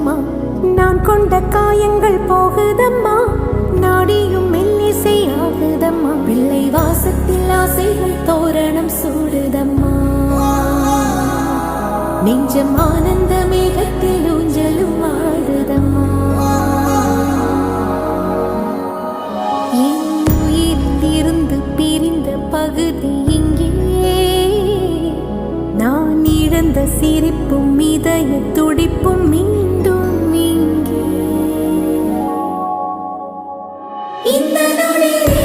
சொந்தமா நான் கொண்ட காயங்கள் போகுதம்மா நாடியும் மெல்லிசை ஆகுதம்மா பிள்ளை வாசத்தில் ஆசைகள் தோரணம் சூடுதம்மா நெஞ்சம் ஆனந்த மேகத்தில் ஊஞ்சலும் ஆடுதம்மா என் உயிரிலிருந்து பிரிந்த பகுதி இங்கே நான் இழந்த சிரிப்பும் இதய துடிப்பும் மீண்டும் இங்கே இந்த நாளில்